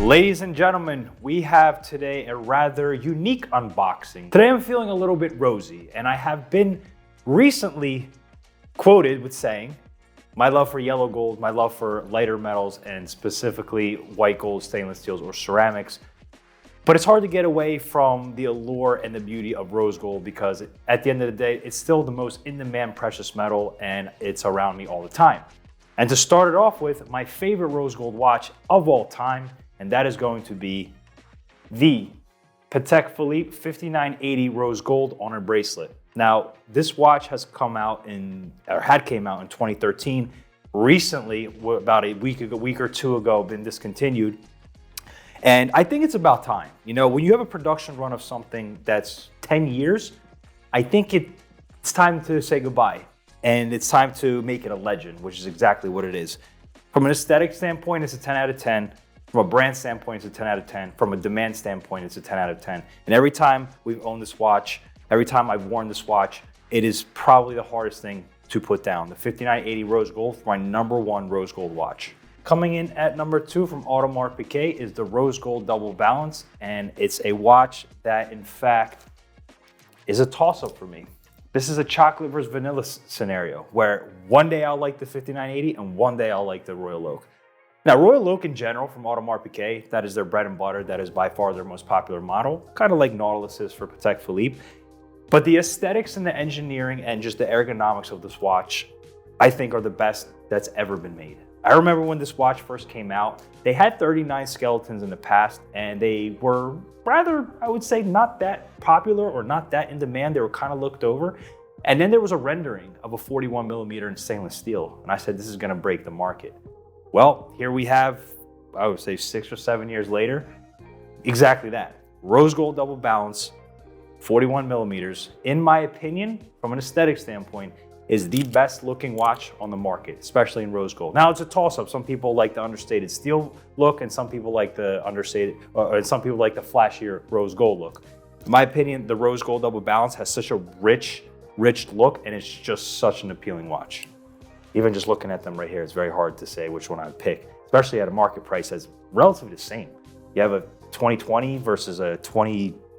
Ladies and gentlemen, we have today a rather unique unboxing. Today I'm feeling a little bit rosy, and I have been recently quoted with saying, my love for yellow gold, my love for lighter metals, and specifically white gold, stainless steels, or ceramics. But it's hard to get away from the allure and the beauty of rose gold because at the end of the day, it's still the most in-demand precious metal and it's around me all the time. And to start it off with, my favorite rose gold watch of all time, and that is going to be the Patek Philippe 5980 rose gold on a bracelet. Now, this watch has come out had came out in 2013. Recently, about a week or two ago, been discontinued. And I think it's about time. You know, when you have a production run of something that's 10 years, I think it's time to say goodbye. And it's time to make it a legend, which is exactly what it is. From an aesthetic standpoint, it's a 10 out of 10. From a brand standpoint, it's a 10 out of 10. From a demand standpoint, it's a 10 out of 10. And every time we've owned this watch, every time I've worn this watch, it is probably the hardest thing to put down. The 5980 rose gold for my #1 rose gold watch. Coming in at number 2 from Audemars Piguet is the rose gold double balance. And it's a watch that, in fact, is a toss-up for me. This is a chocolate versus vanilla scenario where one day I'll like the 5980 and one day I'll like the Royal Oak. Now, Royal Oak in general from Audemars Piguet, that is their bread and butter. That is by far their most popular model, kind of like Nautilus is for Patek Philippe. But the aesthetics and the engineering and just the ergonomics of this watch, I think are the best that's ever been made. I remember when this watch first came out, they had 39 skeletons in the past and they were rather, I would say, not that popular or not that in demand. They were kind of looked over. And then there was a rendering of a 41mm in stainless steel. And I said, this is gonna break the market. Well, here we have, I would say 6 or 7 years later, exactly that. Rose gold double balance, 41mm, in my opinion, from an aesthetic standpoint, is the best looking watch on the market, especially in rose gold. Now it's a toss-up. Some people like the understated steel look and some people like the understated, and some people like the flashier rose gold look. In my opinion, the rose gold double balance has such a rich look and it's just such an appealing watch. Even just looking at them right here, it's very hard to say which one I'd pick, especially at a market price that's relatively the same. You have a 2020 versus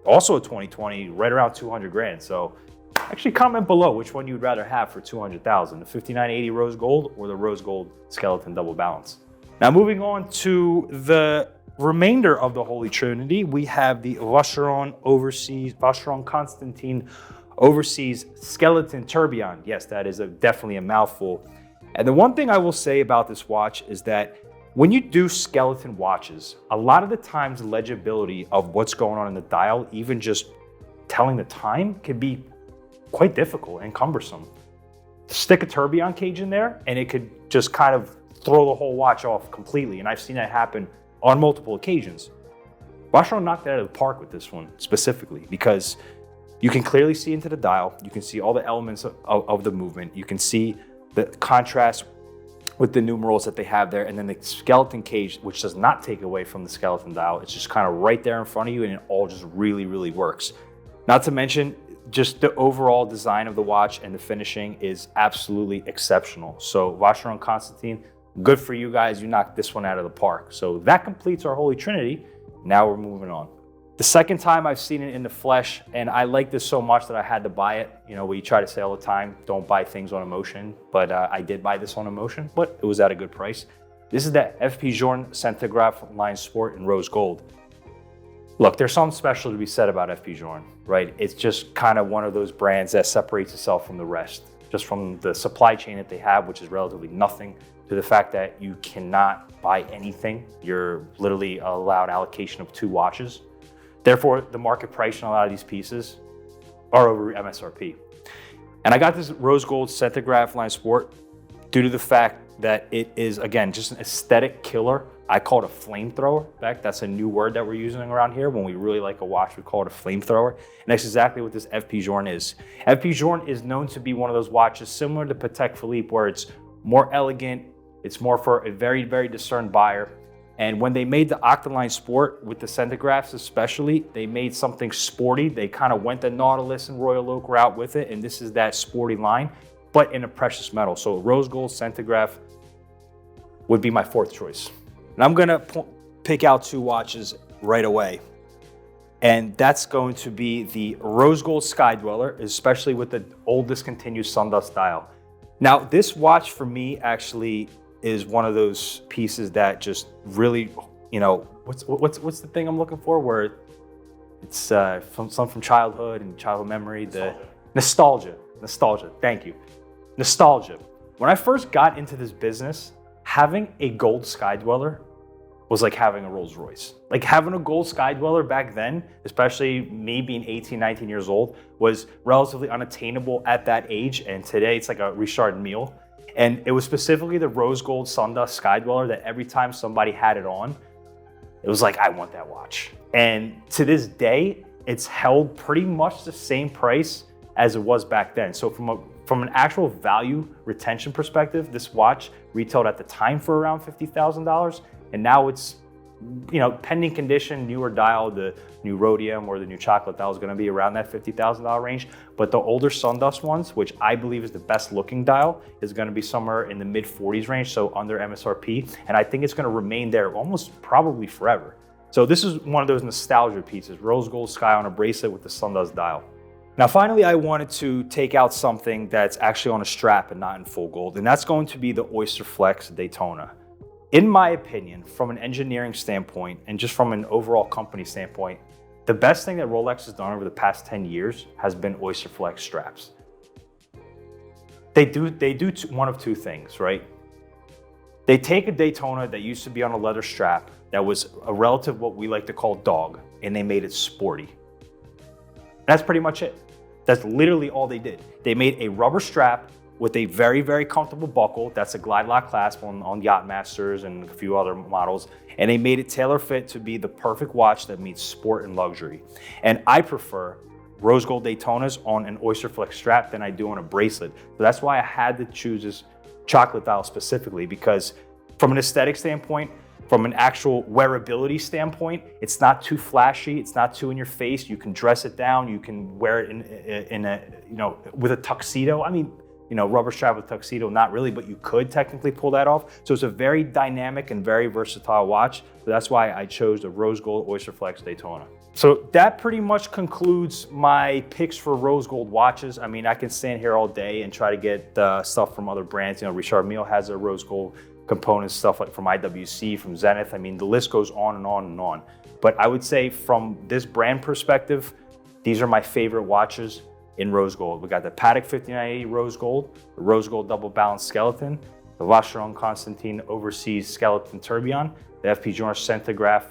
also a 2020, right around 200 grand. So actually comment below which one you'd rather have for 200,000, the 5980 rose gold or the rose gold skeleton double balance. Now moving on to the remainder of the Holy Trinity, we have the Vacheron Constantin Overseas Skeleton Tourbillon. Yes, that is definitely a mouthful. And the one thing I will say about this watch is that when you do skeleton watches, a lot of the times the legibility of what's going on in the dial, even just telling the time, can be quite difficult and cumbersome. Stick a tourbillon cage in there and it could just kind of throw the whole watch off completely. And I've seen that happen on multiple occasions. Vacheron knocked that out of the park with this one specifically because you can clearly see into the dial. You can see all the elements of the movement. You can see the contrast with the numerals that they have there. And then the skeleton cage, which does not take away from the skeleton dial. It's just kind of right there in front of you and it all just really, really works. Not to mention, just the overall design of the watch and the finishing is absolutely exceptional. So Vacheron Constantin, good for you guys. You knocked this one out of the park. So that completes our Holy Trinity. Now we're moving on. The second time I've seen it in the flesh, and I like this so much that I had to buy it. You know, we try to say all the time, don't buy things on emotion, but I did buy this on emotion, but it was at a good price. This is the FP Journe Centigraph Line Sport in rose gold. Look, there's something special to be said about FP Journe, right? It's just kind of one of those brands that separates itself from the rest, just from the supply chain that they have, which is relatively nothing, to the fact that you cannot buy anything. You're literally allowed allocation of 2 watches. Therefore, the market price on a lot of these pieces are over MSRP. And I got this rose gold Centigraph Line Sport due to the fact that it is, again, just an aesthetic killer. I call it a flamethrower. In fact, that's a new word that we're using around here. When we really like a watch, we call it a flamethrower. And that's exactly what this FP Journe is. FP Journe is known to be one of those watches similar to Patek Philippe, where it's more elegant. It's more for a very, very discerned buyer. And when they made the Octaline Sport with the Centigraphs especially, they made something sporty. They kind of went the Nautilus and Royal Oak route with it. And this is that sporty line, but in a precious metal. So rose gold Centigraph would be my 4th choice. And I'm gonna pick out two watches right away. And that's going to be the Rose Gold Sky-Dweller, especially with the old discontinued Sundust dial. Now, this watch for me actually is one of those pieces that just really, you know, what's the thing I'm looking for? Where it's from childhood and childhood memory, the nostalgia. Thank you, nostalgia. When I first got into this business, having a gold Sky-Dweller was like having a Rolls Royce. Like having a gold Sky-Dweller back then, especially me being 18, 19 years old, was relatively unattainable at that age. And today it's like a Richard Mille. And it was specifically the rose gold Sundust Sky-Dweller that every time somebody had it on, it was like, I want that watch. And to this day, it's held pretty much the same price as it was back then. So from an actual value retention perspective, this watch retailed at the time for around $50,000. And now it's, you know, pending condition, newer dial, the new rhodium or the new chocolate dial is going to be around that $50,000 range. But the older Sundust ones, which I believe is the best looking dial, is going to be somewhere in the mid 40s range, so under MSRP. And I think it's going to remain there almost probably forever. So this is one of those nostalgia pieces, rose gold sky on a bracelet with the Sundust dial. Now, finally, I wanted to take out something that's actually on a strap and not in full gold, and that's going to be the Oysterflex Daytona. In my opinion, from an engineering standpoint and just from an overall company standpoint, the best thing that Rolex has done over the past 10 years has been Oysterflex straps. They do one of two things, right? They take a Daytona that used to be on a leather strap that was a relative what we like to call dog, and they made it sporty. That's pretty much it. That's literally all they did. They made a rubber strap with a very, very comfortable buckle. That's a glide lock clasp on Yacht Masters and a few other models. And they made it tailor fit to be the perfect watch that meets sport and luxury. And I prefer rose gold Daytonas on an Oysterflex strap than I do on a bracelet. So that's why I had to choose this chocolate dial specifically, because from an aesthetic standpoint, from an actual wearability standpoint, it's not too flashy, it's not too in your face. You can dress it down, you can wear it in a, you know, with a tuxedo. I mean, you know, rubber strap with tuxedo, not really, but you could technically pull that off. So it's a very dynamic and very versatile watch. So that's why I chose the rose gold Oysterflex Daytona. So that pretty much concludes my picks for rose gold watches. I mean, I can stand here all day and try to get stuff from other brands. You know, Richard Mille has a rose gold components, stuff like from IWC, from Zenith. I mean, the list goes on and on and on. But I would say from this brand perspective, these are my favorite watches in rose gold. We got the Patek 5980 rose gold, the rose gold double balanced skeleton, the Vacheron Constantin overseas skeleton tourbillon, the FP Journe Centigraph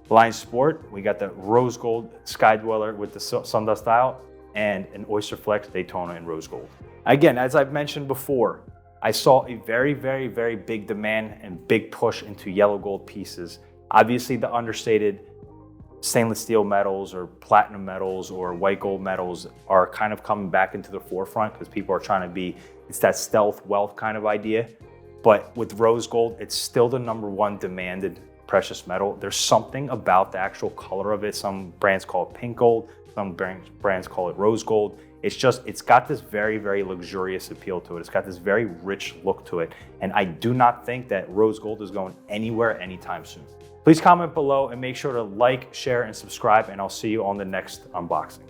line sport. We got the rose gold Sky-Dweller with the Sundust dial, and an Oysterflex Daytona in rose gold. Again, as I've mentioned before, I saw a very, very, very big demand and big push into yellow gold pieces. Obviously, the understated stainless steel metals or platinum metals or white gold metals are kind of coming back into the forefront because people are trying to be, it's that stealth wealth kind of idea. But with rose gold, it's still the #1 demanded precious metal. There's something about the actual color of it. Some brands call it pink gold, some brands call it rose gold. It's got this very, very luxurious appeal to it. It's got this very rich look to it. And I do not think that rose gold is going anywhere anytime soon. Please comment below and make sure to like, share, and subscribe, and I'll see you on the next unboxing.